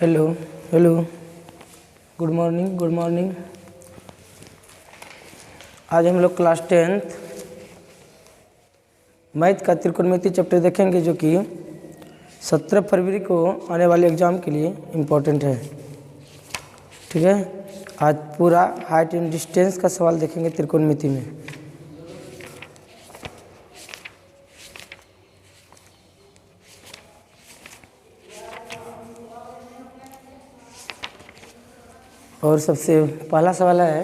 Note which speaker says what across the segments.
Speaker 1: Hello hello, good morning good morning. आज हम लोग क्लास 10th मैथ का त्रिकोणमिति चैप्टर देखेंगे, जो कि 17 फरवरी को आने वाले एग्ज़ाम के लिए इम्पोर्टेंट है। ठीक है, आज पूरा हाइट एंड डिस्टेंस का सवाल देखेंगे त्रिकोणमिति में। और सबसे पहला सवाल है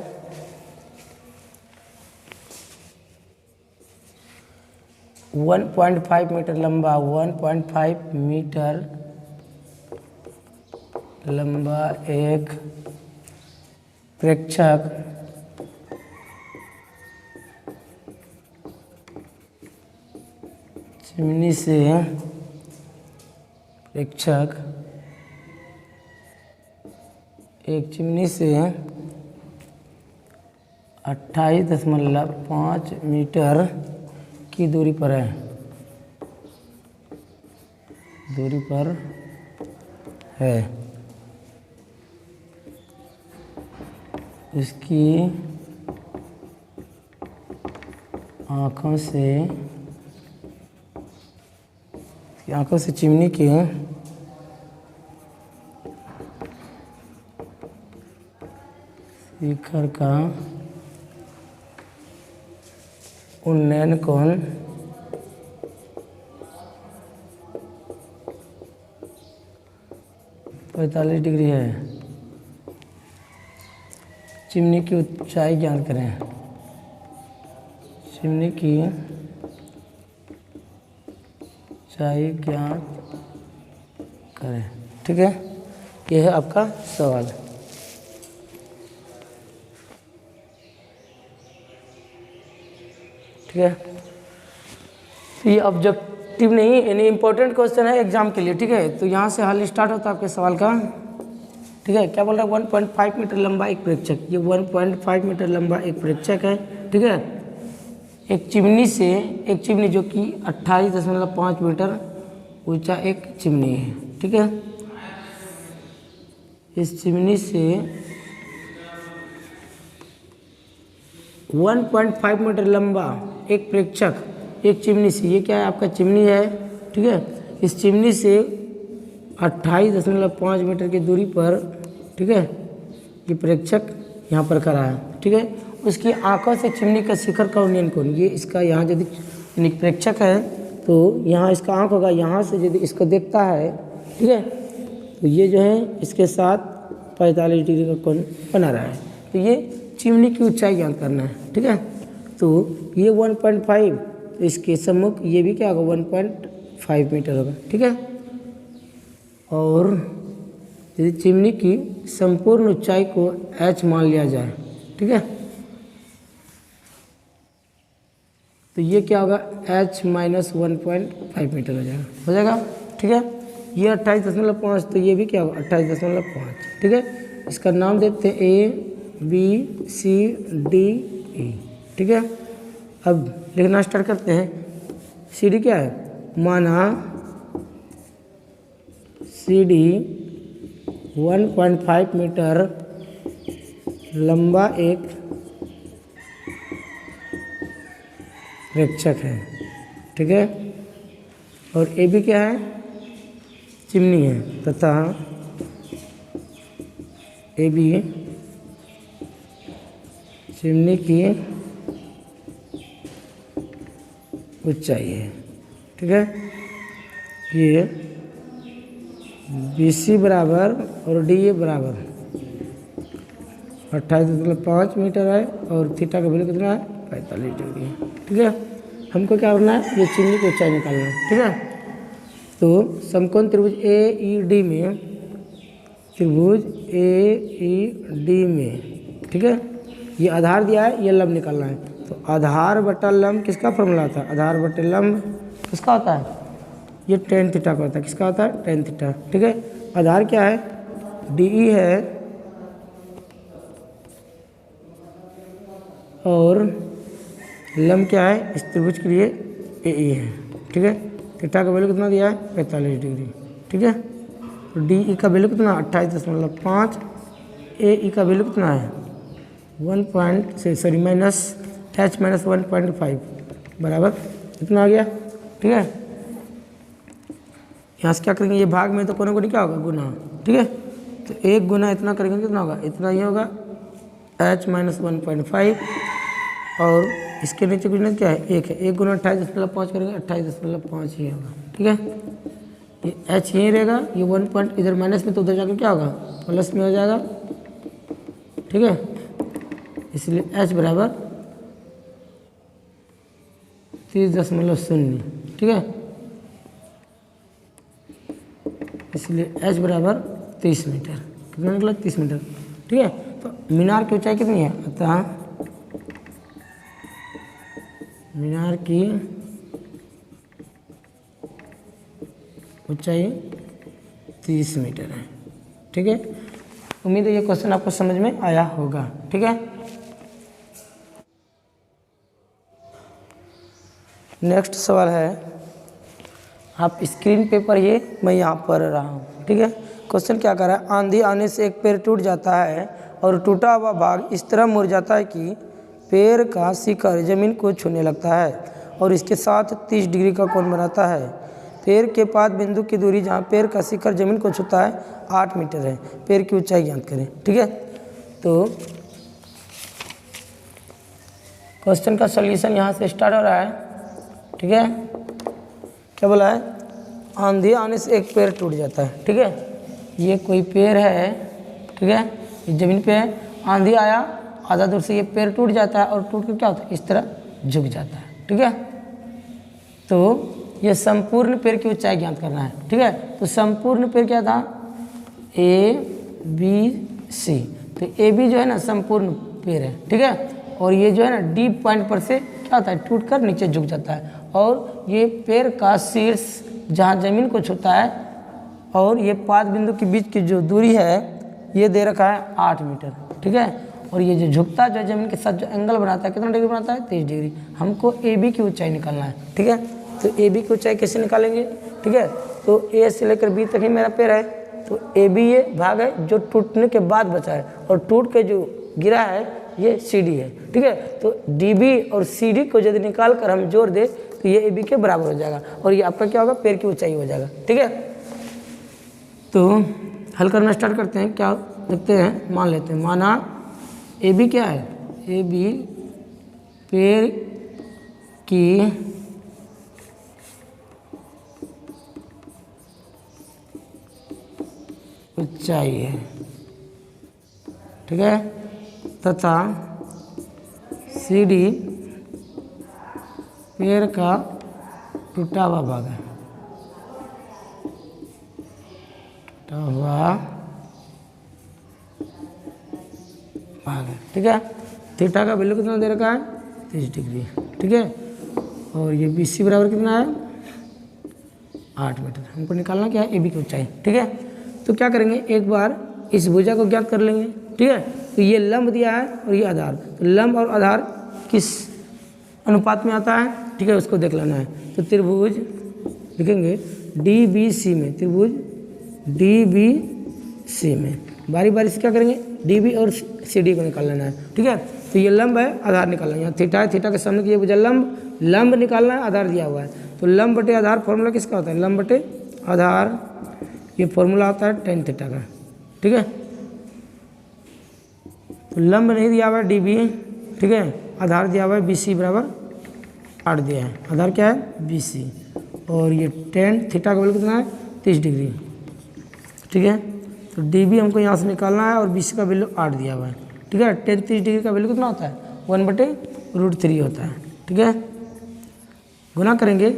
Speaker 1: 1.5 मीटर लंबा 1.5 मीटर लंबा एक प्रेक्षक चिमनी से एक चिमनी से 28.5 मीटर की दूरी पर है। इसकी आँखों से चिमनी के शिखर का उन्नयन कोण 45 डिग्री है। चिमनी की ऊंचाई ज्ञात करें। चिमनी की ऊंचाई ज्ञात करें। ठीक है, यह है आपका सवाल। ठीक है, तो ये ऑब्जेक्टिव नहीं, यानी इंपॉर्टेंट क्वेश्चन है एग्जाम के लिए। ठीक है, तो यहाँ से हल स्टार्ट होता है आपके सवाल का। ठीक है, क्या बोल रहा है? 1.5 मीटर लंबा एक प्रेक्षक। ये 1.5 मीटर लंबा एक प्रेक्षक है। ठीक है, एक चिमनी जो कि 28.5 मीटर ऊंचा एक चिमनी है। ठीक है, इस चिमनी से 1.5 मीटर लंबा एक प्रेक्षक एक चिमनी से, ये क्या है? आपका चिमनी है। ठीक है, इस चिमनी से 28.5 मीटर की दूरी पर, ठीक है, ये प्रेक्षक यहाँ पर खड़ा है। ठीक है, उसकी आंखों से चिमनी का शिखर का उन्नयन कोण, ये इसका यहाँ यदि यानी प्रेक्षक है तो यहाँ इसका आँख होगा, यहाँ से यदि इसको देखता है, ठीक है, तो ये जो है इसके साथ 45 डिग्री का कोण बना रहा है। तो ये चिमनी की ऊंचाई ज्ञात करना है। ठीक है, तो ये 1.5, तो इसके सम्मुख ये भी क्या होगा? 1.5 मीटर होगा। ठीक है, और यदि चिमनी की संपूर्ण ऊंचाई को h मान लिया जाए, ठीक है, तो ये क्या होगा? h माइनस 1.5 मीटर हो जाएगा। ठीक है, ये 28.5, तो ये भी क्या होगा? 28.5। ठीक है, इसका नाम देते हैं ABCDE। ठीक है, अब लिखना स्टार्ट करते हैं। CD क्या है? माना CD 1.5 मीटर लंबा एक प्रेक्षक है। ठीक है, और AB क्या है? चिमनी है, तथा AB चिमनी की ऊंचाई है। ठीक है, ये BC बराबर और DA बराबर 28.5 मीटर है, और थीटा का वैल्यू कितना है? 45 डिग्री। ठीक है, हमको क्या करना है? ये चिमनी की ऊंचाई निकालना है। ठीक है, तो समकोण त्रिभुज AED में, ठीक है, ये आधार दिया है, ये लंब निकालना है। तो आधार बटा लंब किसका फॉर्मूला होता है? आधार बटे लंब किसका होता है? ये tan थीटा का होता है। किसका होता है? tan theta. ठीक है, आधार क्या है? DE है, और लंब क्या है? इस त्रिभुज के लिए AE है। ठीक है, थीटा का वैल्यू कितना दिया है? 45 डिग्री। ठीक है, तो डी ई का वैल्यू कितना 28.5, ए ई का वैल्यू कितना है 1 माइनस एच माइनस 1.5 बराबर कितना आ गया। ठीक है, यहाँ से क्या करेंगे, ये भाग में तो कोने क्या होगा गुना। ठीक है, तो 1 गुना इतना करेंगे कितना होगा, इतना ही होगा h माइनस 1.5 और इसके नीचे कुछ नहीं क्या है 1 है, 1 गुना 28.5 करेंगे 28.5 ही होगा। ठीक है, ये h यहीं रहेगा, ये 1 पॉइंट इधर माइनस में तो उधर जाकर क्या होगा प्लस में हो जाएगा। ठीक है, इसलिए h बराबर 30.0। ठीक है, इसलिए h बराबर 30 मीटर। कितना निकला 30 मीटर। ठीक है, तो मीनार की ऊंचाई कितनी है, अतः मीनार की ऊंचाई 30 मीटर है। ठीक है, उम्मीद है ये क्वेश्चन आपको समझ में आया होगा। ठीक है, नेक्स्ट सवाल है, आप स्क्रीन पे पढ़िए, मैं यहाँ पढ़ रहा हूँ। ठीक है, क्वेश्चन क्या कर रहा है, आंधी आने से एक पेड़ टूट जाता है और टूटा हुआ भाग इस तरह मुड़ जाता है कि पेड़ का शिखर जमीन को छूने लगता है और इसके साथ 30 डिग्री का कोण बनाता है। पेड़ के पाद बिंदु की दूरी जहाँ पेड़ का शिखर जमीन को छूता है 8 मीटर है। पेड़ की ऊंचाई ज्ञात करें। ठीक है, तो क्वेश्चन का सॉल्यूशन यहाँ से स्टार्ट हो रहा है। ठीक है, क्या बोला है, आंधी आने से एक पेड़ टूट जाता है। ठीक है, ये कोई पेड़ है। ठीक है, ये जमीन पे है, आंधी आया, आधा दूर से ये पेड़ टूट जाता है और टूट कर क्या होता है इस तरह झुक जाता है। ठीक है, तो ये संपूर्ण पेड़ की ऊंचाई ज्ञात करना है। ठीक है, तो संपूर्ण पेड़ क्या था ए बी सी, तो ए बी जो है ना संपूर्ण पेड़ है। ठीक है, और ये जो है ना डी पॉइंट पर से क्या होता है टूट कर नीचे झुक जाता है और ये पेड़ का शीर्ष जहाँ जमीन को छूता है और ये पाद बिंदु के बीच की जो दूरी है ये दे रखा है 8 मीटर। ठीक है, और ये जो झुकता जो जमीन के साथ जो एंगल बनाता है कितना डिग्री बनाता है 30 डिग्री। हमको ए बी की ऊंचाई निकालना है। ठीक है, तो ए बी की ऊंचाई कैसे निकालेंगे। ठीक है, तो ए से लेकर बी तक ही मेरा पेड़ है, तो ए बी ये भाग है जो टूटने के बाद बचा है और टूट के जो गिरा है ये सी डी है। ठीक है, तो डी बी और सी डी को यदि निकाल कर हम जोड़ दे तो ये ए बी के बराबर हो जाएगा और ये आपका क्या होगा पेड़ की ऊंचाई हो जाएगा। ठीक है, तो हल करना स्टार्ट करते हैं। क्या देखते हैं, मान लेते हैं, माना ए बी क्या है, ए बी पेड़ की ऊंचाई है। ठीक है, तथा सी डी पेड़ का टूटा हुआ भाग है, टूटा हुआ भाग है। ठीक है, थीटा का वैल्यू कितना दे रखा है 30 डिग्री। ठीक है, और ये बी सी बराबर कितना है 8 मीटर। हमको निकालना क्या है ए बी की ऊंचाई। ठीक है, तो क्या करेंगे, एक बार इस भुजा को ज्ञात कर लेंगे। ठीक है, तो ये लंब दिया है और ये आधार, तो लंब और आधार किस अनुपात में आता है। ठीक है, उसको देख लेना है। तो त्रिभुज लिखेंगे डी बी सी में, त्रिभुज डी बी सी में बारी बारी से क्या करेंगे डी बी और सी डी को निकाल लेना है। ठीक है, तो ये लंब है, आधार निकालना है। यहाँ थीटा है, थीटा के सामने की ये भुजा लंब, लंब निकालना है, आधार दिया हुआ है। तो लंब बटे आधार फॉर्मूला किसका होता है, लंब बटे आधार, ये फॉर्मूला होता है tan थीटा का। ठीक है, तो लंब नहीं दिया हुआ है डी बी। ठीक है, आधार दिया हुआ है बी सी बराबर 8 दिया है, आधार क्या है बी सी, और ये tan थीटा का वैल्यू कितना है 30 डिग्री। ठीक है, तो डी बी हमको यहाँ से निकालना है और बी सी का वैल्यू 8 दिया हुआ है। ठीक है, tan 30 डिग्री का वैल्यू कितना होता है 1/√3 होता है। ठीक है, गुना करेंगे,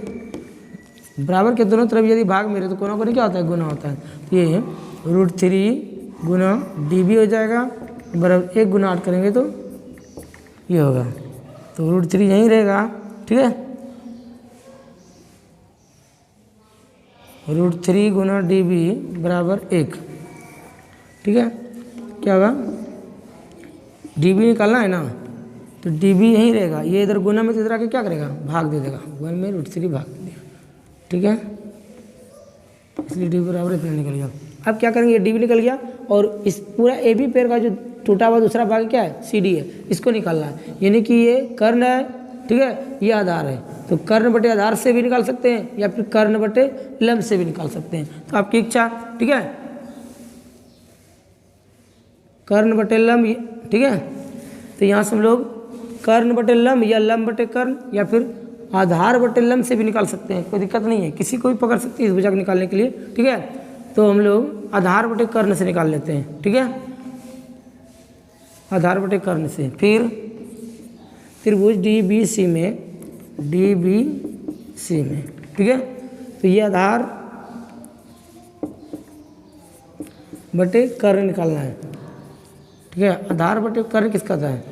Speaker 1: बराबर के दोनों तरफ यदि भाग मेरे तो कोना कोनी क्या होता है गुना होता है। तो ये √3 गुना डी बी हो जाएगा, बराबर 1 गुना 8 करेंगे तो ये होगा, तो √3 यहीं रहेगा। ठीक है, √3 गुना डी बी बराबर 1। ठीक है, क्या होगा डी बी निकालना है ना, तो डी बी यहीं रहेगा, ये इधर गुना में तो इधर आके क्या करेगा भाग दे देगा, 1 में √3 भाग दे देगा। ठीक है, इसलिए डी बराबर इतना निकल गया। अब क्या करेंगे, ये डी भी निकल गया और इस पूरा ए बी पेड़ का जो टूटा हुआ दूसरा भाग क्या है, सी डी है, इसको निकालना है। यानी कि ये कर्ण है, ठीक है, ये आधार है, तो कर्ण बटे आधार से भी निकाल सकते हैं या फिर कर्ण बटे लंब से भी निकाल सकते हैं, तो आपकी इच्छा, ठीक है। कर्ण बटे लंब, ठीक है, तो यहाँ से हम लोग कर्ण बटे लंब या लंब बटे कर्ण या फिर आधार बटे लंब से भी निकाल सकते हैं, कोई दिक्कत नहीं है, किसी को भी पकड़ सकते हैं इस भुजा को निकालने के लिए, ठीक है। तो हम लोग आधार बटे कर्ण से निकाल लेते हैं, ठीक है, आधार बटे कर्ण से। फिर त्रिभुज डी बी सी में, डी बी सी में, ठीक है, तो ये आधार बटे कर्ण निकालना है, ठीक है। आधार बटे कर्ण किसका होता है,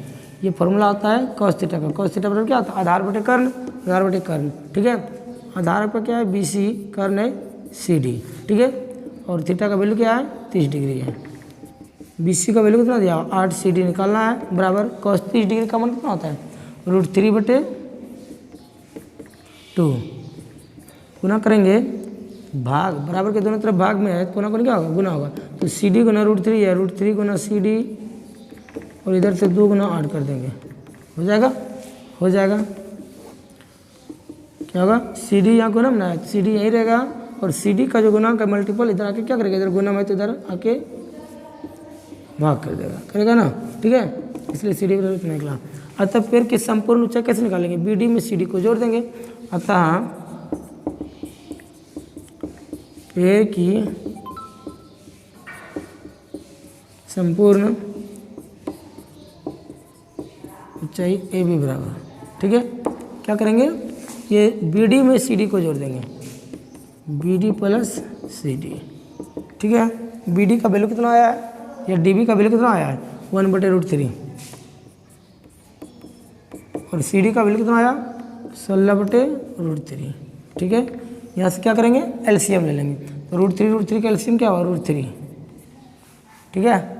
Speaker 1: ये फॉर्मूला होता है कॉस थीटा का। कॉस थीटा बराबर क्या होता है, आधार बटे कर्ण, आधार बटे कर्ण, ठीक है। आधार पर क्या है, बी सी, कर्ण है सी डी, ठीक है, और थीटा का वैल्यू क्या है, 30 डिग्री है। बी सी का वैल्यू कितना दिया, 8 सी डी निकालना है, बराबर कॉस 30 डिग्री का मान कितना होता है, √3/2 गुना करेंगे, भाग बराबर के दोनों तरफ भाग में है, कोना कोना क्या होगा, गुना होगा, तो सी डी गुना √3 है, √3 गुना सी डी और इधर से 2 गुना 8 कर देंगे, हो जाएगा, हो जाएगा। क्या होगा, सी डी यहाँ गुना ना है, सी डी यहीं रहेगा और सी डी का जो गुना का मल्टीपल इधर आके क्या करेगा, इधर गुना में तो इधर आके भाग कर देगा, करेगा ना, ठीक है, इसलिए सी डी बराबर निकला। अतः पेड़ की संपूर्ण ऊंचाई कैसे निकालेंगे, बी डी में सी डी को जोड़ देंगे। अतः पेड़ की संपूर्ण ऊंचाई ए बी बराबर, ठीक है, क्या करेंगे, ये बी डी में सी डी को जोड़ देंगे, B D plus C D, ठीक है। बी डी का वैल्यू कितना आया है या डी बी का वैल्यू कितना आया है, 1/√3 और सी डी का वैल्यू कितना आया, 16/√3, ठीक है। यहाँ से क्या करेंगे, एलसीएम ले लेंगे, तो √3 का एलसीएम क्या होगा, √3, ठीक है।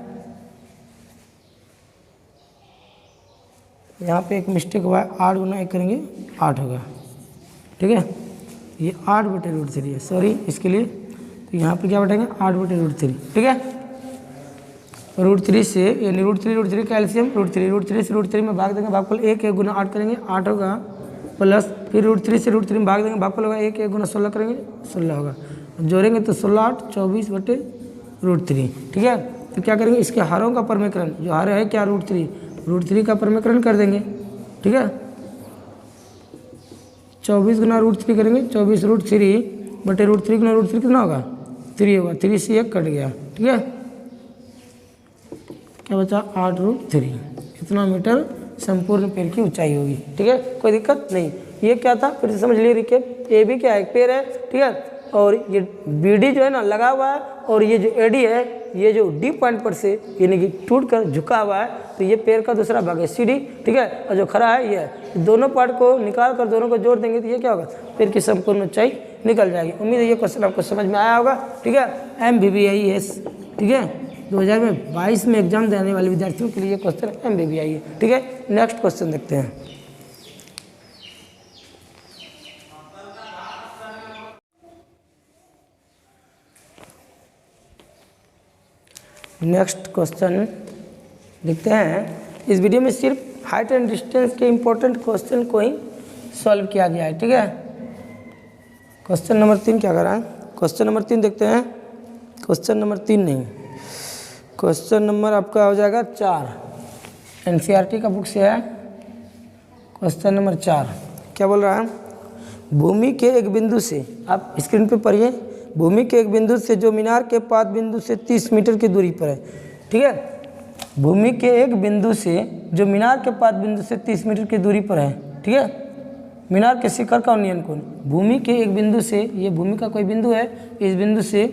Speaker 1: यहाँ पे एक मिस्टेक हुआ है, 8 गुना 1 करेंगे 8 होगा, ठीक है, ये 8/√3 है, सॉरी इसके लिए, तो यहाँ पे क्या बैठेंगे 8/√3, ठीक है। √3 से यानी √3 का एलसीएम √3 से √3 में भाग देंगे, भागफल 1 गुना 8 करेंगे 8 होगा, प्लस फिर √3 से √3 में भाग देंगे, भागफल होगा 1 गुना 16 करेंगे 16 होगा, जोड़ेंगे तो 16 8 24/√3, ठीक है। तो क्या करेंगे, इसके हारों का परमीकरण, जो हार है क्या √3 का परमीकरण कर देंगे, ठीक है। 24 गुना √3 करेंगे, 24√3/√3 गुना √3 कितना होगा, 3 होगा, 3 से 1 कट गया, ठीक है, क्या बचा 8√3, इतना मीटर संपूर्ण पेड़ की ऊंचाई होगी, ठीक है, कोई दिक्कत नहीं। ये क्या था, फिर से समझ लिए रिकेप, ए बी क्या है, एक पेड़ है, ठीक है, और ये बी डी जो है ना लगा हुआ है, और ये जो ए डी है ये जो डी पॉइंट पर से यानी कि टूट कर झुका हुआ है, तो ये पेड़ का दूसरा भाग है सी डी, ठीक है, और जो खड़ा है ये है। दोनों पार्ट को निकाल कर दोनों को जोड़ देंगे तो ये क्या होगा, पेड़ की संपूर्ण ऊंचाई निकल जाएगी। उम्मीद है ये क्वेश्चन आपको समझ में आया होगा, ठीक है। MBBIS, ठीक है, 2022 में एग्जाम देने वाले विद्यार्थियों के लिए ये क्वेश्चन MBBI है, ठीक है। नेक्स्ट क्वेश्चन देखते हैं। नेक्स्ट क्वेश्चन देखते हैं। इस वीडियो में सिर्फ हाइट एंड डिस्टेंस के इम्पोर्टेंट क्वेश्चन को ही सॉल्व किया गया है, ठीक है। क्वेश्चन नंबर 3 क्या कर रहा है, क्वेश्चन नंबर 3 देखते हैं। क्वेश्चन नंबर 3 नहीं, क्वेश्चन नंबर आपका हो जाएगा 4, NCERT का बुक से है। क्वेश्चन नंबर 4 क्या बोल रहा है, भूमि के एक बिंदु से, आप स्क्रीन पे पढ़िए, भूमि के एक बिंदु से जो मीनार के पाद बिंदु से 30 मीटर की दूरी पर है, ठीक है। भूमि के एक बिंदु से जो मीनार के पाद बिंदु से 30 मीटर की दूरी पर है, ठीक है। मीनार के शिखर का उन्नयन कोण, भूमि के एक बिंदु से, ये भूमि का कोई बिंदु है, इस बिंदु से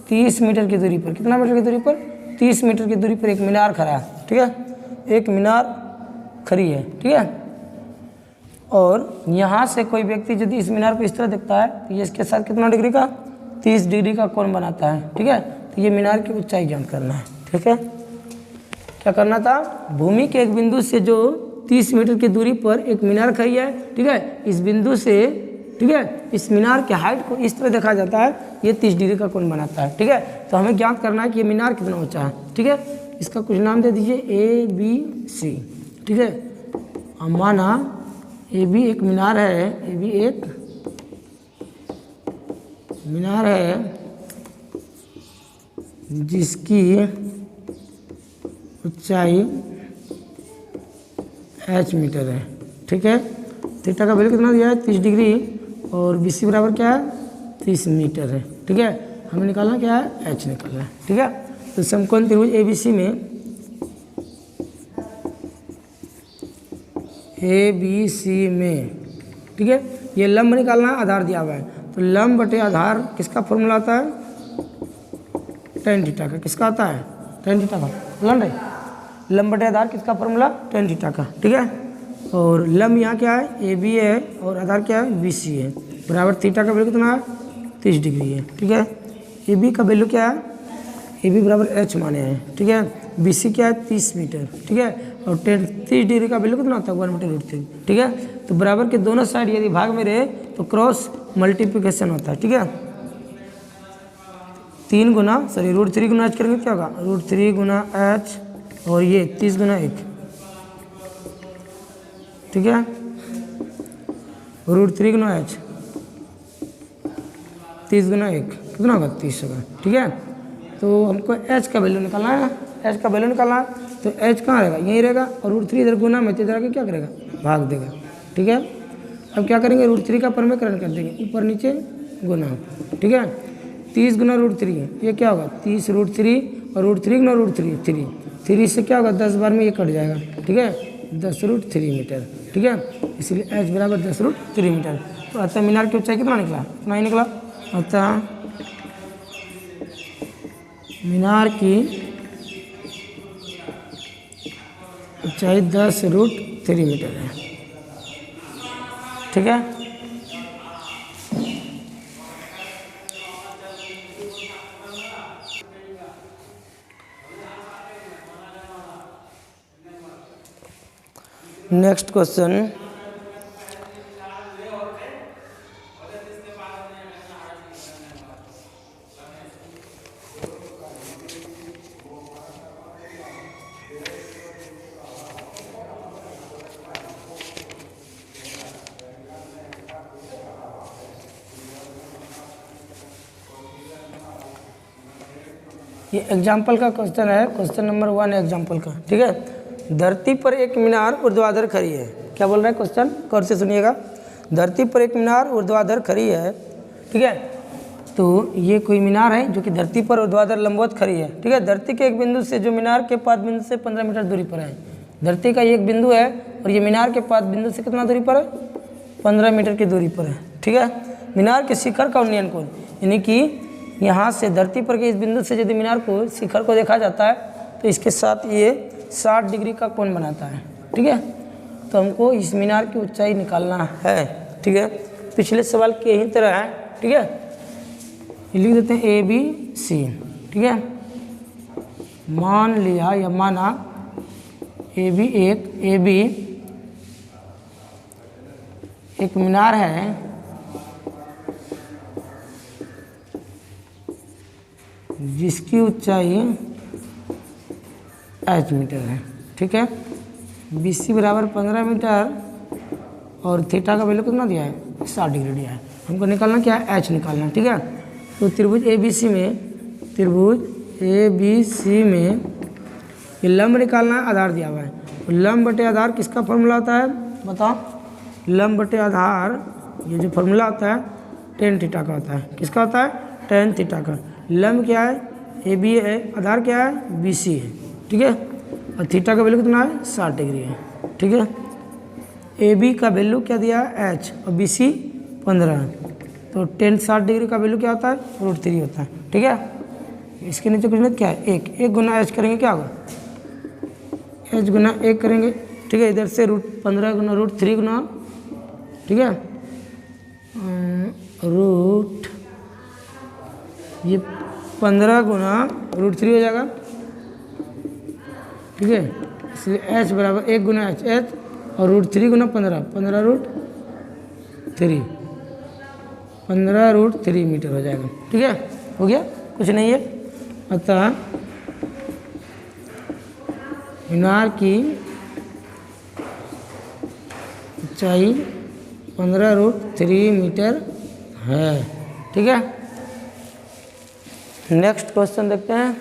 Speaker 1: 30 मीटर की दूरी पर, कितना मीटर की दूरी पर, 30 मीटर की दूरी पर एक मीनार खड़ा है, ठीक है, एक मीनार खड़ी है, ठीक है। और यहाँ से कोई व्यक्ति यदि इस मीनार को इस तरह देखता है तो ये इसके साथ कितना डिग्री का, 30 डिग्री का कोण बनाता है, ठीक है। तो ये मीनार की ऊंचाई ज्ञात करना है, ठीक है। क्या करना था, भूमि के एक बिंदु से जो 30 मीटर की दूरी पर एक मीनार खड़ी है, ठीक है, इस बिंदु से ठीक है। इस मीनार के हाइट को इस तरह देखा जाता है, ये 30 डिग्री का कोण बनाता है, ठीक है। तो हमें ज्ञात करना है कि ये मीनार कितना ऊंचा है, ठीक है। इसका कुछ नाम दे दीजिए ABC, ठीक है। अब माना AB एक मीनार है, AB एक मीनार है जिसकी ऊंचाई h मीटर है, ठीक है। थीटा का वैल्यू कितना दिया है 30 डिग्री और BC बराबर क्या है 30 मीटर है, ठीक है। हमें निकालना क्या है h निकालना है, ठीक है। तो समकोण त्रिभुज ABC में, ठीक है, ये लंब निकालना है, आधार दिया हुआ है। तो लंब बटे आधार किसका फॉर्मूला आता है tan थीटा का। किसका आता है tan थीटा का, लंब है। लंब बटे आधार किसका फॉर्मूला tan थीटा का, ठीक है। और लंब यहाँ क्या है AB है और आधार क्या है BC है, बराबर थीटा का वैल्यू कितना है 30 डिग्री है, ठीक है। AB का वैल्यू क्या है, AB बराबर h माने हैं, ठीक है। BC क्या है 30 मीटर, ठीक है। और 30 डिग्री का वैल्यू कितना होता है 1/√3, ठीक है। तो बराबर के दोनों साइड यदि भाग में रहे तो क्रॉस मल्टीप्लिकेशन होता है, ठीक है। 3 गुना √3 गुना h करेंगे क्या होगा √3 गुना h और ये 30 गुना 1, ठीक है। √3 गुना h 30 गुना 1 कितना होगा 30 होगा, ठीक है। तो हमको h का वैल्यू निकालना है ना, h का वैल्यू निकालना है। तो h कहाँ रहेगा यहीं रहेगा और √3 इधर गुना में इधर आके क्या करेगा भाग देगा, ठीक है। अब क्या करेंगे √3 का परमेकरण कर देंगे, ऊपर नीचे गुना, ठीक है। 30 गुना √3 ये क्या होगा 30 √3 और √3 गुना √3 3 से क्या होगा 10 बार में ये कट जाएगा, ठीक है। 10√3 मीटर, ठीक है। इसलिए h बराबर 10√3 मीटर। तो अतः मीनार की ऊंचाई कितना निकला इतना ही निकला। अतः मीनार की ऊंचाई 10√3 मीटर है, ठीक है। नेक्स्ट क्वेश्चन, ये एग्जाम्पल का क्वेश्चन है, क्वेश्चन नंबर 1 एग्जाम्पल का, ठीक है। धरती पर एक मीनार ऊर्ध्वाधर खड़ी है। क्या बोल रहा है क्वेश्चन, गौर से सुनिएगा। धरती पर एक मीनार ऊर्ध्वाधर खड़ी है, ठीक है। तो ये कोई मीनार है जो कि धरती पर ऊर्ध्वाधर लंबवत खड़ी है, ठीक है। धरती के एक बिंदु से जो मीनार के पाद बिंदु से 15 मीटर दूरी पर है। धरती का एक बिंदु है और ये मीनार के पाद बिंदु से कितना दूरी पर है 15 मीटर की दूरी पर है, ठीक है। मीनार के शिखर का उन्नयन कोण, यानी कि यहाँ से धरती पर के इस बिंदु से यदि मीनार को शिखर को देखा जाता है तो इसके साथ ये 60 डिग्री का कोण बनाता है, ठीक है। तो हमको इस मीनार की ऊंचाई निकालना है, ठीक है। पिछले सवाल की यही तरह है, ठीक है। लिख देते हैं ABC, ठीक है। मान लिया या माना AB एक मीनार है जिसकी ऊंचाई h मीटर है, ठीक है। BC बराबर 15 मीटर और थीटा का वैल्यू कितना दिया है 60 डिग्री दिया है। हमको निकालना क्या है h निकालना, ठीक है। तो त्रिभुज ABC में ये लंब निकालना है, आधार दिया हुआ है। तो लंब बटे आधार किसका फॉर्मूला होता है बताओ। लंब बटे आधार ये जो फॉर्मूला होता है tan थीटा का होता है। किसका होता है tan थीटा का। लंब क्या है AB है, आधार क्या है BC है, ठीक है। और थीटा का वैल्यू कितना है 60 डिग्री है, ठीक है। AB का वैल्यू क्या दिया है h और BC 15 है। तो tan 60 डिग्री का वैल्यू क्या होता है √3 होता है, ठीक है। इसके नीचे कुछ नहीं क्या है 1 गुना h करेंगे क्या होगा h गुना 1 करेंगे, ठीक है। इधर से √15 गुना √3 गुना, ठीक है, ये 15 गुना √3 हो जाएगा, ठीक है। इसलिए h बराबर 1 गुना h और √3 गुना 15 √3, 15√3 मीटर हो जाएगा। ठीक है, हो गया, कुछ नहीं है। अतः मीनार की ऊंचाई 15√3 मीटर है। ठीक है, नेक्स्ट क्वेश्चन देखते हैं।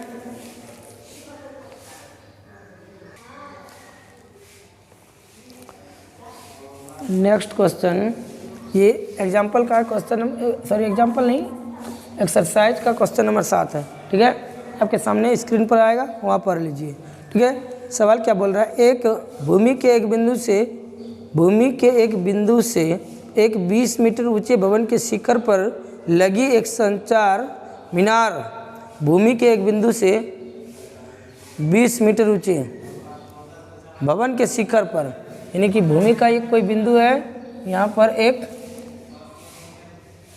Speaker 1: नेक्स्ट क्वेश्चन, ये एग्जाम्पल का क्वेश्चन, सॉरी एग्जाम्पल नहीं, एक्सरसाइज का क्वेश्चन नंबर 7 है। ठीक है, आपके सामने स्क्रीन पर आएगा, वहाँ पढ़ लीजिए। ठीक है, सवाल क्या बोल रहा है, एक भूमि के एक बिंदु से एक 20 मीटर ऊंचे भवन के शिखर पर लगी एक संचार मीनार, भूमि के एक बिंदु से 20 मीटर ऊंचे भवन के शिखर पर, यानी कि भूमि का एक कोई बिंदु है, यहाँ पर एक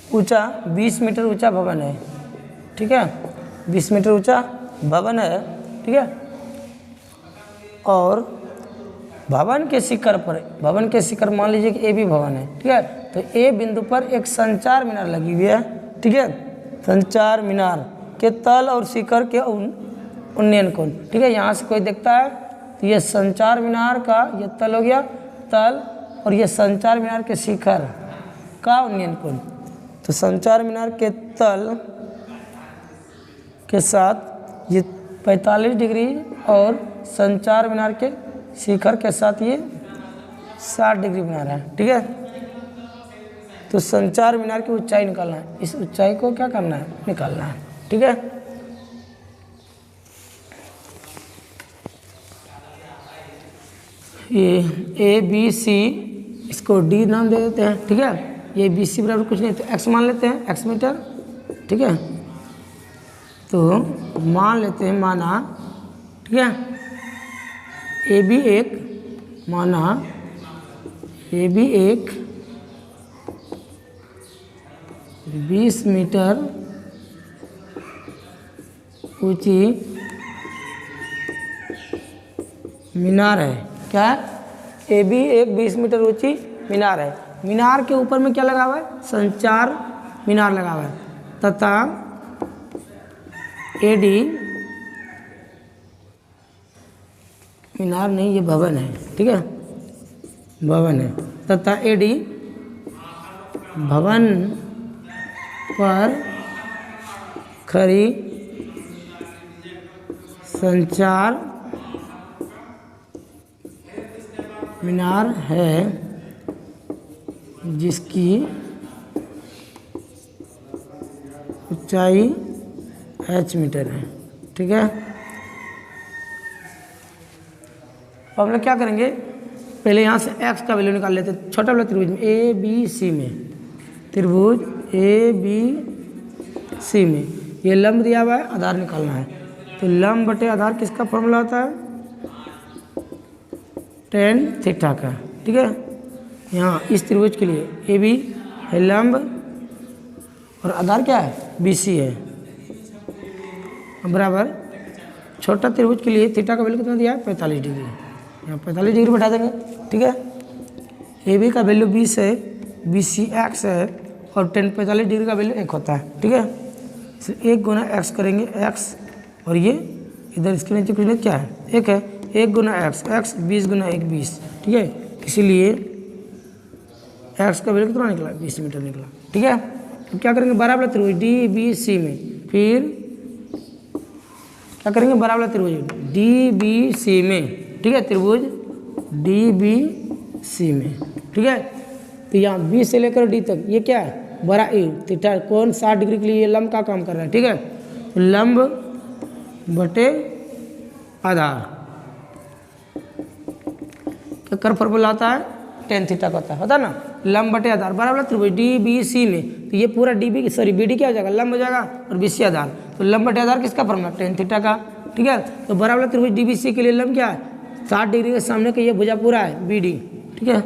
Speaker 1: ऊंचा 20 मीटर ऊंचा भवन है। ठीक है, 20 मीटर ऊंचा भवन है। ठीक है, और भवन के शिखर पर, भवन के शिखर मान लीजिए कि ए बी भवन है। ठीक है, तो ए बिंदु पर एक संचार मीनार लगी हुई है। ठीक है, संचार मीनार के तल और शिखर के उन्नयन कोण। ठीक है, यहाँ से कोई देखता है तो ये संचार मीनार का ये तल हो गया, तल, और ये संचार मीनार के शिखर का उन्नयन कोण। तो संचार मीनार के तल के साथ ये 45 डिग्री और संचार मीनार के शिखर के साथ ये 60 डिग्री बना रहा है। ठीक है, तो संचार मीनार की ऊंचाई निकालना है, इस ऊंचाई को क्या करना है, निकालना है। ठीक है, ये ए बी सी, इसको डी नाम दे देते हैं। ठीक है, ये बी सी बराबर कुछ नहीं तो एक्स मान लेते हैं, एक्स मीटर। ठीक है, तो मान लेते हैं, माना, ठीक है, ए बी एक, माना ए बी एक 20 मीटर ऊंची मीनार है। क्या है, ए बी एक 20 मीटर ऊंची मीनार है। मीनार के ऊपर में क्या लगा हुआ है, संचार मीनार लगा हुआ है, तथा ए डी, मीनार नहीं ये भवन है। ठीक है, भवन है, तथा ए डी भवन पर खड़ी संचार मीनार है, जिसकी ऊंचाई h मीटर है। ठीक है, अब हम लोग क्या करेंगे, पहले यहाँ से x का वैल्यू निकाल लेते हैं। छोटा वाला त्रिभुज में ए बी सी में, त्रिभुज ए बी सी में ये लंब दिया हुआ है, आधार निकालना है। तो लंब बटे आधार किसका फॉर्मूला होता है, tan थीटा का। ठीक है, यहाँ इस त्रिभुज के लिए ए बी है लंब और आधार क्या है, बी सी है, बराबर छोटा त्रिभुज के लिए थीटा का वैल्यू कितना दिया है, 45 डिग्री। यहाँ 45 डिग्री बैठा देंगे। ठीक है, ए बी का वैल्यू 20 है, बी सी एक्स है, और tan 45 डिग्री का वैल्यू 1 होता है। ठीक है, इसलिए 1 गुना एक्स करेंगे, एक्स, और ये इधर इसके नीचे कुछ नहीं, क्या है, 1 है, 1 गुना एक्स, एक्स 20 गुना 1 20। ठीक है, इसीलिए एक्स का वैल्यू कितना निकला, 20 मीटर निकला। ठीक है, तो क्या करेंगे, बराबर त्रिभुज डी बी सी में, फिर क्या करेंगे, बराबर त्रिभुज डी बी सी में। ठीक है, त्रिभुज डी बी सी में। ठीक है, तो यहाँ बी से लेकर डी तक ये क्या है, बड़ा ए थीटा कोण 60 डिग्री के लिए ये लंब का काम कर रहा है। ठीक है, तो लंब बटे आधार क्या कर फॉर्मूला आता है, tan थीटा का होता है ना, लंब बटे आधार बराबर त्रिभुज डी बी सी में। तो ये पूरा D B sorry B D क्या हो जाएगा, लंब हो जाएगा, और बी सी आधार। तो लंब बटे आधार किसका फॉर्मूला, tan थीटा का। ठीक है, तो बराबर त्रिभुज डी बी सी के लिए लंब क्या है, 60 डिग्री के सामने का ये भुजा पूरा है बी डी। ठीक है,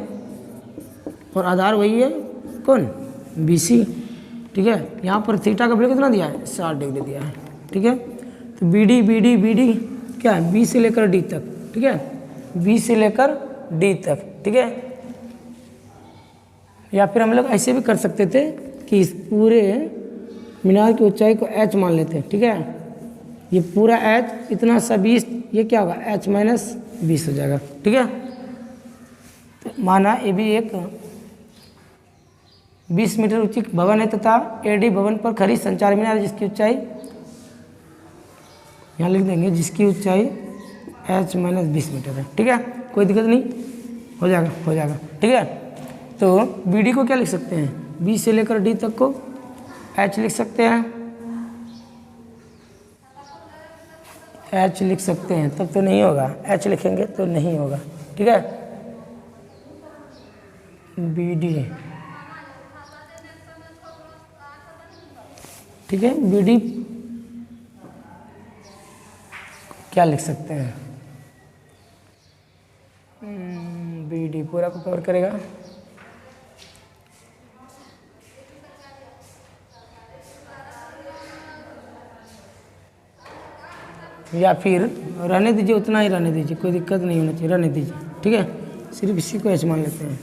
Speaker 1: और आधार वही है कौन, बी सी। ठीक है, यहाँ पर थीटा का वैल्यू कितना दिया है, 60 डिग्री दिया है। ठीक है, तो बी डी क्या है, बी से लेकर डी तक। ठीक है, बी से लेकर डी तक। ठीक है, या फिर हम लोग ऐसे भी कर सकते थे कि इस पूरे मीनार की ऊंचाई को h मान लेते हैं, ठीक है। ये पूरा h इतना सा 20, ये क्या होगा h माइनस 20 हो जाएगा, ठीक है। तो माना ये भी एक 20 मीटर ऊंची भवन है तथा एडी भवन पर खड़ी संचार मीनार जिसकी ऊंचाई यहाँ लिख देंगे, जिसकी ऊंचाई h माइनस 20 मीटर है, ठीक है। कोई दिक्कत नहीं, हो जाएगा, ठीक है। तो बी डी को क्या लिख सकते हैं, बी से लेकर डी तक को h लिख सकते हैं, h लिख सकते हैं, तब तो नहीं होगा, h लिखेंगे तो नहीं होगा, ठीक है। बी डी, ठीक है, बी डी क्या लिख सकते हैं, बी डी पूरा को कवर करेगा, या फिर रहने दीजिए, उतना ही रहने दीजिए, कोई दिक्कत नहीं होना चाहिए, रहने दीजिए, ठीक है। सिर्फ इसी को h मान लेते हैं,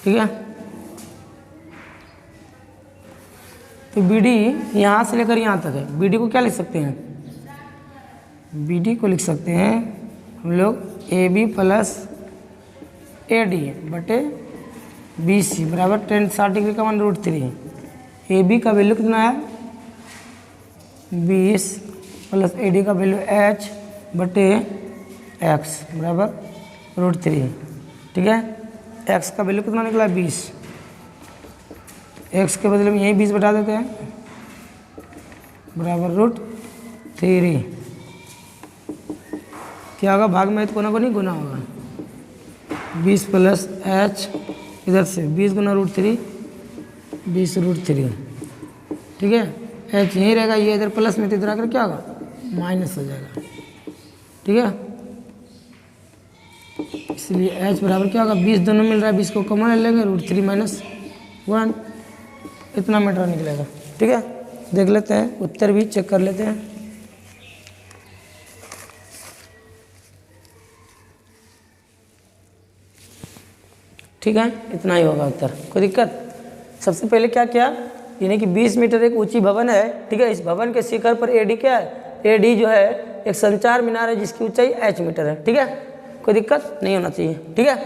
Speaker 1: ठीक है। तो बी डी यहाँ से लेकर यहाँ तक है, बी डी को क्या लिख सकते हैं, बी डी को लिख सकते हैं हम लोग A B plus A D बटे बी सी बराबर tan 60 डिग्री का मान √3। ए बी का वैल्यू कितना है 20 प्लस ए डी का वैल्यू h बटे x बराबर √3, ठीक है। x का वैल्यू कितना निकला 20, x के बदले में यही 20 बटा देते हैं बराबर √3। क्या होगा, भाग में कोना को नहीं गुना होगा, 20 प्लस h इधर से 20 गुना √3, 20 √3, ठीक है। h यहीं रहेगा, ये इधर प्लस में तो इधर आकर क्या होगा माइनस हो जाएगा, ठीक है। इसलिए h बराबर क्या होगा 20 दोनों मिल रहा है, 20 को कॉमन ले लेंगे, √3 माइनस 1, इतना मीटर निकलेगा, ठीक है। देख लेते हैं, उत्तर भी चेक कर लेते हैं। ठीक है, इतना ही होगा उत्तर, कोई दिक्कत। सबसे पहले क्या किया, यानी कि 20 मीटर एक ऊंची भवन है, ठीक है। इस भवन के शिखर पर एडी क्या है, एडी जो है एक संचार मीनार है जिसकी ऊंचाई h मीटर है, ठीक है। कोई दिक्कत नहीं होना चाहिए, ठीक है।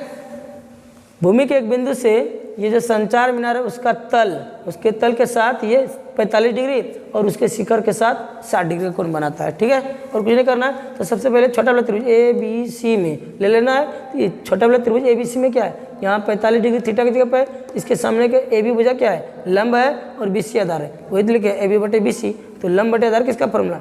Speaker 1: भूमि के एक बिंदु से ये जो संचार मीनार है उसका तल, उसके तल के साथ ये 45 डिग्री और उसके शिखर के साथ 60 डिग्री का कोण बनाता है, ठीक है। और कुछ नहीं करना है, तो सबसे पहले छोटा वाला त्रिभुज ए बी सी में ले लेना है। तो ये छोटा वाला त्रिभुज ए बी सी में क्या है, यहाँ 45 डिग्री थीटा की जगह पे इसके सामने के ए बी भुजा क्या है, लंब है और बी सी आधार है, वही तो लिखे ए बी बटे बी सी। तो लंब बटे आधार किसका फॉर्मूला,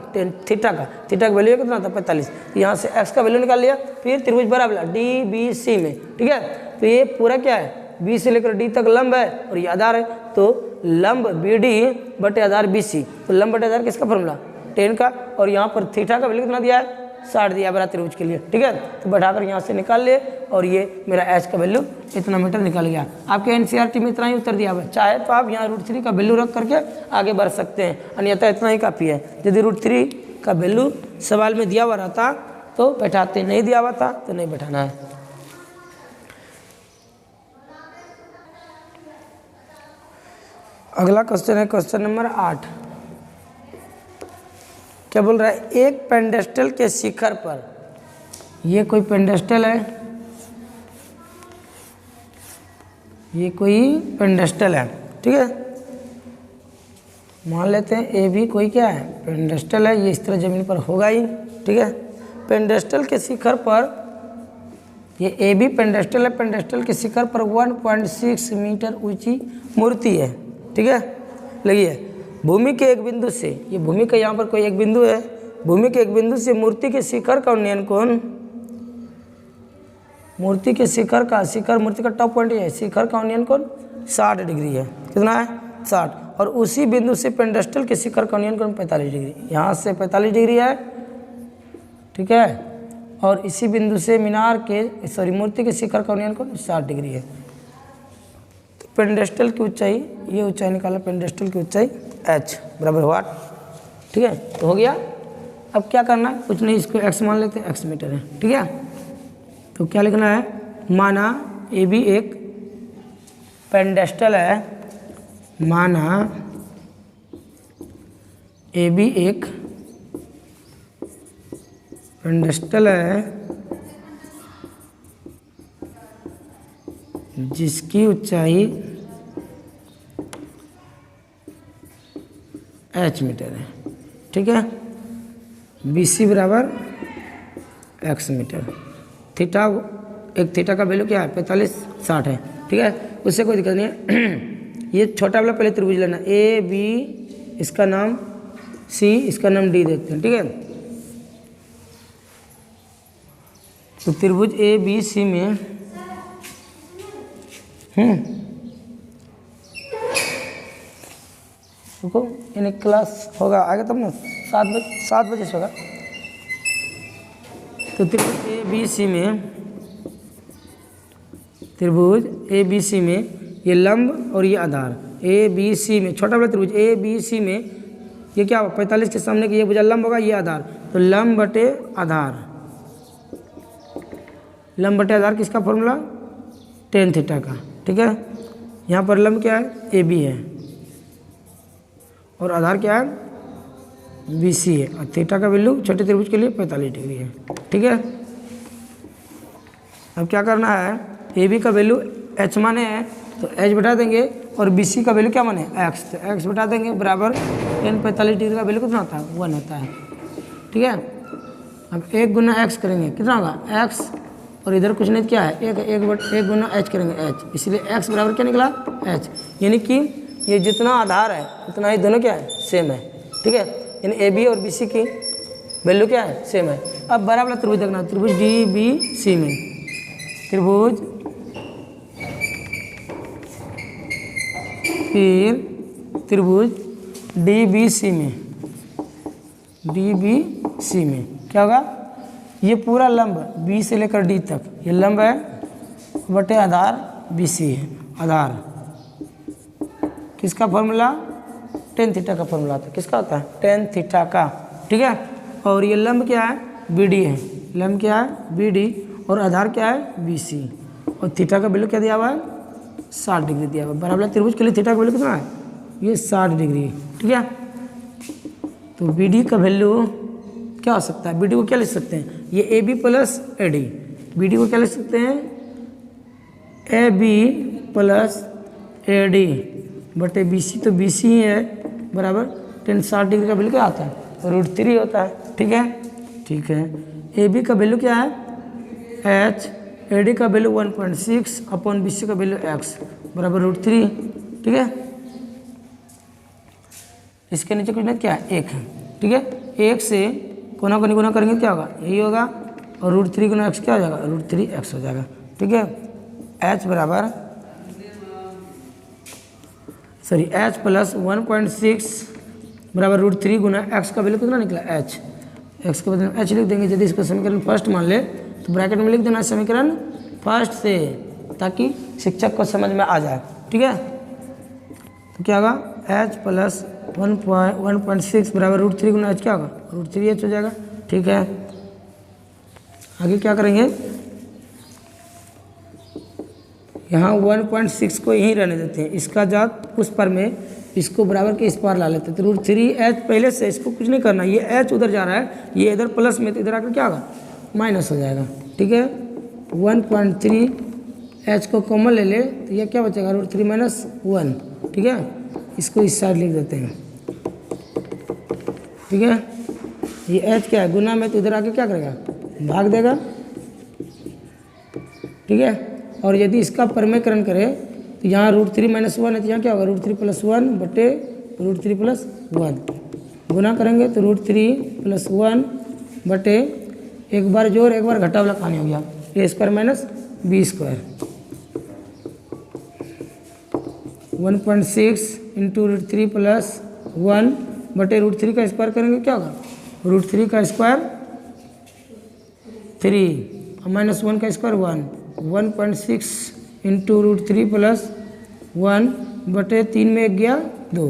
Speaker 1: थीटा का, थीटा का वैल्यू कितना था 45। तो यहाँ से एक्स का वैल्यू निकाल लिया, फिर त्रिभुज बराबर डी बी सी में, ठीक है। तो ये पूरा क्या है, बी से लेकर डी तक लंब है और ये आधार है, तो लंब बी डी बटे आधार बी सी। तो लंब बटे आधार किसका फॉर्मूला 10 का, और यहाँ पर थीटा का वैल्यू कितना दिया है 60 दिया बड़ा त्रिभुज के लिए, ठीक है। तो बढ़ाकर यहाँ से निकाल लिए और ये मेरा एच का वैल्यू इतना मीटर निकल गया। आपके एनसीईआरटी में इतना ही उत्तर दिया हुआ है, चाहे तो आप यहाँ √3 का वैल्यू रख करके आगे बढ़ सकते हैं, अन्यथा इतना ही काफ़ी है। यदि √3 का वैल्यू सवाल में दिया हुआ रहता तो बैठाते, नहीं दिया हुआ था तो नहीं बैठाना है। अगला क्वेश्चन है क्वेश्चन नंबर 8। क्या बोल रहा है, एक पेंडेस्टल के शिखर पर, ये कोई पेंडेस्टल है, ये कोई पेंडेस्टल है, ठीक है। मान लेते हैं ए भी कोई क्या है पेंडेस्टल है, ये इस तरह जमीन पर होगा ही, ठीक है। पेंडेस्टल के शिखर पर, ये ए बी पेंडेस्टल है, पेंडेस्टल के शिखर पर 1.6 मीटर ऊंची मूर्ति है, ठीक है। लगिए भूमि के एक बिंदु से, ये भूमि का यहाँ पर कोई एक बिंदु है, भूमि के एक बिंदु से मूर्ति के शिखर का उन्नयन कोण, मूर्ति के शिखर का, शिखर मूर्ति का टॉप पॉइंट है, शिखर का उन्नयन कोण 60 डिग्री है, कितना है 60। और उसी बिंदु से पेंडेस्टल के शिखर का उन्नयन कोण 45 डिग्री, यहाँ से 45 डिग्री है, ठीक है। और इसी बिंदु से मीनार के, सॉरी मूर्ति के शिखर का उन्नयन कोण 60 डिग्री है। तो पेंडेस्टल की ऊंचाई, ये ऊंचाई निकाला, पेंडेस्टल की ऊंचाई h बराबर वाट, ठीक है। तो हो गया। अब क्या करना है, कुछ नहीं, इसको x मान लेते हैं, x मीटर है, ठीक है। तो क्या लिखना है, माना ए बी एक पेंडेस्टल है, माना ए बी एक पेंडेस्टल है जिसकी ऊंचाई h मीटर है, ठीक है। BC बराबर x मीटर। थीटा, एक थीटा का वैल्यू क्या है 45 60 है, ठीक है, उससे कोई दिक्कत नहीं है। ये छोटा वाला पहले त्रिभुज लेना, ए बी, इसका नाम सी, इसका नाम डी देते हैं, ठीक है। तो त्रिभुज ए बी सी में रुको, यानी क्लास होगा आगे तब ना, 7 बजे से होगा। तो त्रिभुज ए बी सी में, त्रिभुज ए बी सी में ये लंब और ये आधार, ए बी सी में छोटा वाला त्रिभुज ए बी सी में ये क्या होगा 45 के सामने की ये भुजा लंब होगा, ये आधार, तो लंब बटे आधार, लंब बटे आधार किसका फॉर्मूला tan थीटा का, ठीक है। यहाँ पर लंब क्या है ए बी है और आधार क्या है बी सी है, और थीटा का वैल्यू छोटे त्रिभुज के लिए 45 डिग्री है, ठीक है। अब क्या करना है, ए बी का वैल्यू h माने है तो h बटा देंगे, और बी सी का वैल्यू क्या माने x, तो x बटा देंगे बराबर tan 45 डिग्री का वैल्यू कितना होता है 1 होता है, ठीक है। अब 1 गुना x करेंगे कितना होगा x, और इधर कुछ नहीं क्या है 1 गुना h करेंगे h, इसलिए x बराबर क्या निकला h, यानी कि ये जितना आधार है उतना ही दोनों क्या है सेम है, ठीक है। यानी ए बी और बी सी की वैल्यू क्या है सेम है। अब बड़ा वाला त्रिभुज देखना, त्रिभुज डी बी सी में, त्रिभुज फिर त्रिभुज डी बी सी में, डी बी सी में क्या होगा, ये पूरा लंब बी से लेकर डी तक ये लंब है बटे आधार बी सी है, आधार किसका फॉर्मूला tan थीटा का फॉर्मूला होता है, किसका होता है tan थीटा का, ठीक है। और ये लंब क्या है बी डी है, लंब क्या है बी डी, और आधार क्या है बी सी, और थीटा का वैल्यू क्या दिया हुआ है 60 डिग्री दिया हुआ है। बराबर त्रिभुज के लिए थीटा का वैल्यू कितना है ये 60 डिग्री, ठीक है। तो बी डी का वैल्यू क्या हो सकता है, बी डी को क्या लिख सकते हैं, ये A B plus A D, B D को क्या लिख सकते हैं A B plus A D बटे बी सी, तो बी सी ही है बराबर tan 60 डिग्री का वैल्यू क्या आता है √3 होता है, ठीक है, ठीक है। ए बी का वैल्यू क्या है h, ए डी का वैल्यू 1.6 अपॉन बी सी का वैल्यू x बराबर √3, ठीक है। इसके नीचे कुछ नहीं क्या है 1 है, ठीक है। 1 से कोना को निगुना करेंगे क्या होगा यही होगा, और √3 गुना x क्या हो जाएगा √3x हो जाएगा, ठीक है। h बराबर h प्लस 1.6 बराबर √3 गुना x का वैल्यू कितना निकला h, x के बदले में h लिख देंगे। यदि इसको समीकरण फर्स्ट मान ले तो ब्रैकेट में लिख देना समीकरण फर्स्ट से, ताकि शिक्षक को समझ में आ जाए, ठीक है। तो क्या होगा h प्लस 1.6 बराबर √3 गुना h क्या होगा √3h हो जाएगा, ठीक है। आगे क्या करेंगे, यहाँ 1.6 को यहीं रहने देते हैं, इसका जात उस पर में इसको बराबर के इस पार ला लेते हैं, तो √3h पहले से, इसको कुछ नहीं करना, ये h उधर जा रहा है, ये इधर प्लस में, तो इधर आकर क्या होगा माइनस हो जाएगा, ठीक है। 1.3 h को कॉमन ले ले तो ये क्या बचेगा √3 माइनस 1, ठीक है। इसको इस साइड लिख देते हैं, ठीक है। ये h क्या है गुना में, तो इधर आके क्या करेगा भाग देगा, ठीक है। और यदि इसका परमेकरण करें तो यहाँ √3 माइनस 1 है, तो यहाँ क्या होगा √3 प्लस 1 बटे √3 प्लस 1 गुना करेंगे तो √3 प्लस 1 बटे एक बार जोड़ एक बार घटा वाला कहानी हो गया a square minus B square, 1.6 into √3 plus 1 बटे √3 का स्क्वायर करेंगे क्या होगा √3 का स्क्वायर 3 माइनस 1 का स्क्वायर 1, 1.6 इंटू √3 प्लस 1 बटे 3 में 1 गया 2,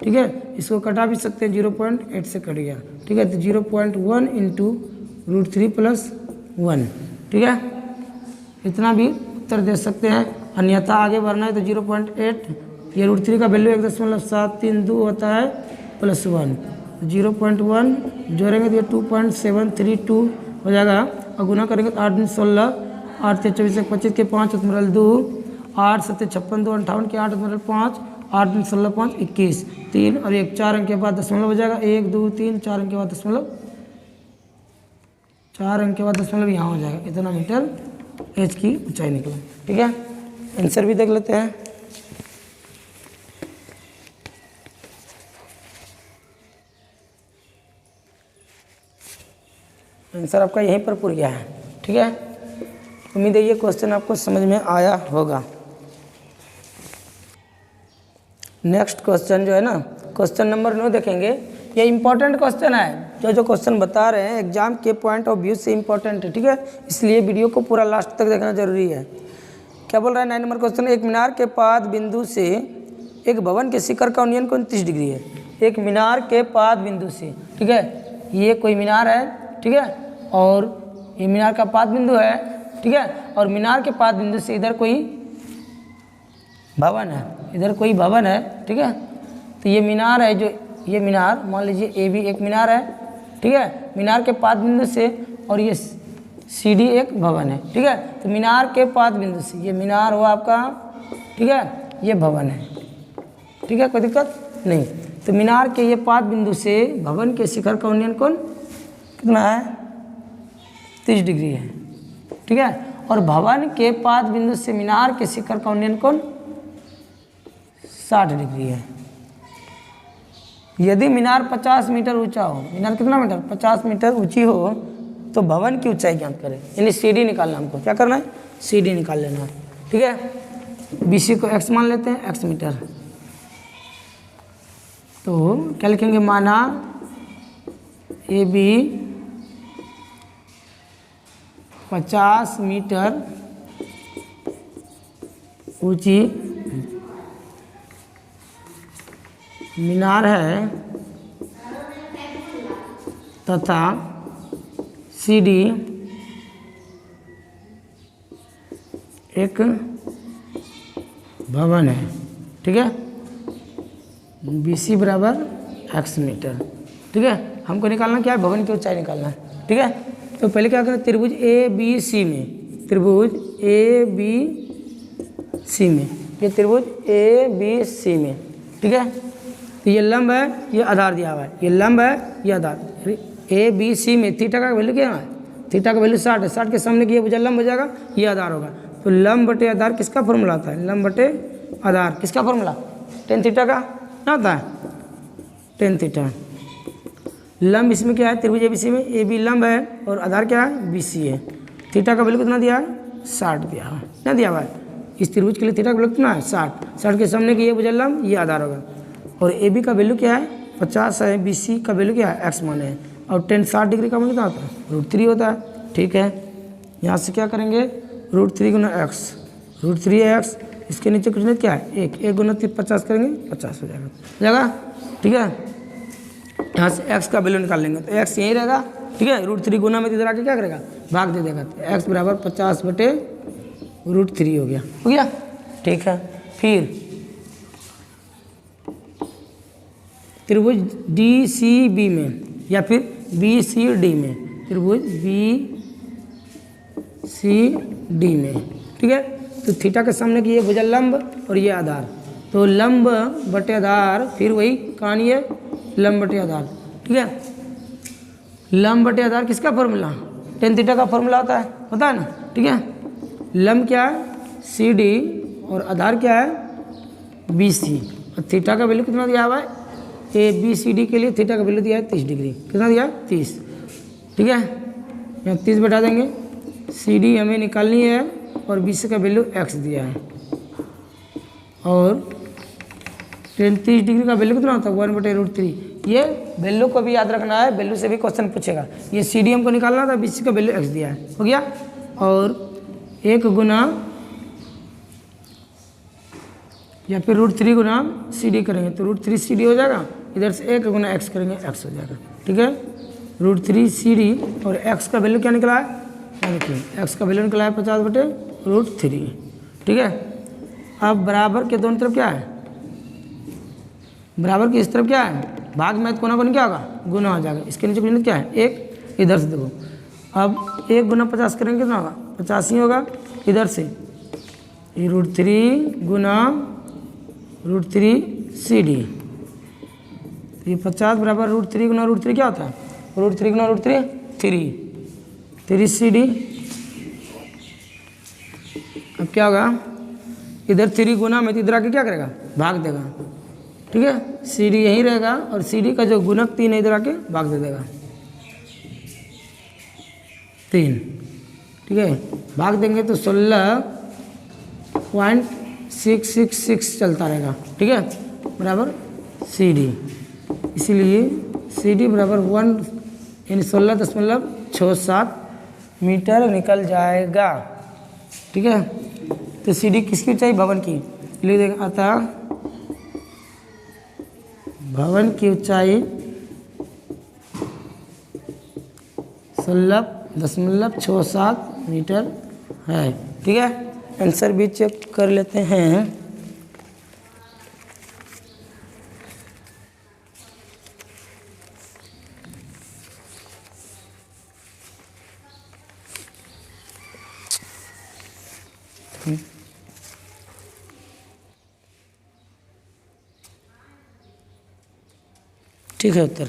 Speaker 1: ठीक है। इसको कटा भी सकते हैं 0.8 से कट गया, ठीक है। तो 0.1 इंटू √3 प्लस 1, ठीक है, इतना भी उत्तर दे सकते हैं। अन्यथा आगे बढ़ना है तो 0.8, ये √3 का वैल्यू 1.732 होता है +1, 0.1 जोड़ेंगे तो ये 2.732 हो जाएगा और गुना करेंगे तो 8 दूनी 16, 8 से 24 25 के 5 × 2, 8 7 56 2 58 के 8 × 5, 8 दूनी 16 5 21, 3 और 1 4 अंक के बाद दशमलव हो जाएगा, 1 2 3 4 अंक के बाद दशमलव, 4 अंक के बाद दशमलव यहाँ हो जाएगा। इतना मीटर एच की ऊंचाई निकला। ठीक है, आंसर भी देख लेते हैं। आंसर आपका यहीं पर पूरा गया है। ठीक है, उम्मीद है ये क्वेश्चन आपको समझ में आया होगा। नेक्स्ट क्वेश्चन जो है ना, क्वेश्चन नंबर 9 देखेंगे। ये इंपॉर्टेंट क्वेश्चन है, जो क्वेश्चन बता रहे हैं एग्जाम के पॉइंट ऑफ व्यू से इंपॉर्टेंट है। ठीक है, इसलिए वीडियो को पूरा लास्ट तक देखना जरूरी है। क्या बोल रहा है 9 नंबर क्वेश्चन, एक मीनार के पाद बिंदु से एक भवन के शिखर का उन्नयन कोण 30 डिग्री है। एक मीनार के पाद बिंदु से, ठीक है, ये कोई मीनार है, ठीक है, और ये मीनार का पाद बिंदु है, ठीक है, और मीनार के पाद बिंदु से इधर कोई भवन है, इधर कोई भवन है। ठीक है, तो ये मीनार है, जो ये मीनार मान लीजिए ए भी एक मीनार है। ठीक है, मीनार के पाद बिंदु से, और ये सी डी एक भवन है। ठीक है, तो मीनार के पाद बिंदु से, ये मीनार हुआ आपका, ठीक है, ये भवन है। ठीक है, कोई दिक्कत नहीं। तो मीनार के ये पाद बिंदु से भवन के शिखर का उन्नयन कोण कितना है, 30 डिग्री है। ठीक है, और भवन के पाद बिंदु से मीनार के शिखर का उन्नयन कोण 60 डिग्री है। यदि मीनार 50 मीटर ऊंचा हो, मीनार कितना मीटर, 50 मीटर ऊंची हो, तो भवन की ऊंचाई ज्ञात करें, यानी सीडी निकालना हमको। क्या करना है, सीडी निकाल लेना है। ठीक है, बीसी को x मान लेते हैं, x मीटर। तो क्या लिखेंगे, माना ए बी 50 मीटर ऊंची मीनार है तथा सीडी एक भवन है। ठीक है, BC बराबर x मीटर। ठीक है, हमको निकालना क्या है, भवन की ऊंचाई निकालना है। ठीक है, तो पहले क्या करें, त्रिभुज ABC में, त्रिभुज ABC में, ये त्रिभुज ABC में, ठीक है, तो ये लंब है, ये आधार दिया हुआ है, ये लंब है, ये आधार। ABC में थीटा का वैल्यू क्या है, थीटा का वैल्यू 60 है, 60 के सामने की ये भुजा लंब हो जाएगा, ये आधार होगा। तो लंब बटे आधार किसका फॉर्मूला आता है, लंब बटे आधार किसका फॉर्मूला, tan थीटा का क्या होता है, tan थीटा। लंब इसमें क्या है, त्रिभुज ABC में AB लंब है और आधार क्या है, BC है। थीटा का वैल्यू कितना दिया है, 60 दिया है, क्या दिया हुआ है, इस त्रिभुज के लिए थीटा का वैल्यू कितना है, 60। 60 के सामने की ये भुजा लंब, ये आधार होगा। और AB का वैल्यू क्या है, 50 है, BC का वैल्यू क्या है, x माने है, और tan 60 डिग्री का मान कितना होता है, √3 होता है। ठीक है, यहाँ से क्या करेंगे, √3 गुना x, √3 है x, इसके नीचे कुछ नहीं क्या है, 1 गुना 50 करेंगे, 50 हो जाएगा। ठीक है, यहाँ से x का वैल्यू निकाल लेंगे, तो x यहीं रहेगा। ठीक है, √3 गुना में इधर आके क्या करेगा, भाग दे देगा, तो x बराबर 50 बटे √3 हो गया। ठीक है, फिर त्रिभुज DCB में या फिर BCD में, त्रिभुज BCD में, ठीक है, तो थीटा के सामने की ये भुजा लंब और ये आधार, तो लंब बटे आधार, फिर वही कहानी है, लंब बटे आधार। ठीक है, लंब बटे आधार किसका फॉर्मूला, tan थीटा का फॉर्मूला होता है, पता है ना। ठीक है, लंब क्या है, CD, और आधार क्या है, BC, और थीटा का वैल्यू कितना दिया हुआ है, ABCD के लिए थीटा का वैल्यू दिया है 30 डिग्री, कितना दिया है, 30। ठीक है, यहाँ 30 बैठा देंगे, CD हमें निकालनी है और BC का वैल्यू x दिया है, और tan 30 डिग्री का वैल्यू कितना होता है, 1 बटे √3। ये वैल्यू को भी याद रखना है, वैल्यू से भी क्वेश्चन पूछेगा। ये CD हमको निकालना था, BC का वैल्यू x दिया है, हो गया। और 1 गुना या फिर √3 गुना CD करेंगे तो √3 CD हो जाएगा, इधर से 1 गुना x करेंगे, x हो जाएगा। ठीक है, √3 CD, और x का वैल्यू क्या निकला है, देखिए x का वैल्यू निकला है 50 बटे √3। ठीक है, अब बराबर के दोनों तरफ क्या है, बराबर की इस तरफ क्या है, भाग में कोना कोनी क्या होगा, गुना हो जाएगा। इसके नीचे यूनिट क्या है, एक, इधर से देखो, अब 1 गुना 50 करेंगे कितना होगा, 50 ही होगा। इधर से ये √3 गुना √3 CD, ये 50 बराबर √3 गुना √3 क्या होता है, √3 गुना √3 3 CD। अब क्या होगा, इधर 3 गुना में तो इधर आके क्या करेगा, भाग देगा, ठीक है। CD यहीं रहेगा और CD का जो गुणक 3 है इधर आके भाग दे देगा 3, ठीक है। भाग देंगे तो 16.666 चलता रहेगा, ठीक है, बराबर CD। इसीलिए CD बराबर 1 यानी 16.67 मीटर निकल जाएगा, ठीक है। तो CD किसकी ऊंचाई, भवन की, लिख देगा, अतः भवन की ऊंचाई 16.67 मीटर है, ठीक है। आंसर भी चेक कर लेते हैं। ठीक है उत्तर।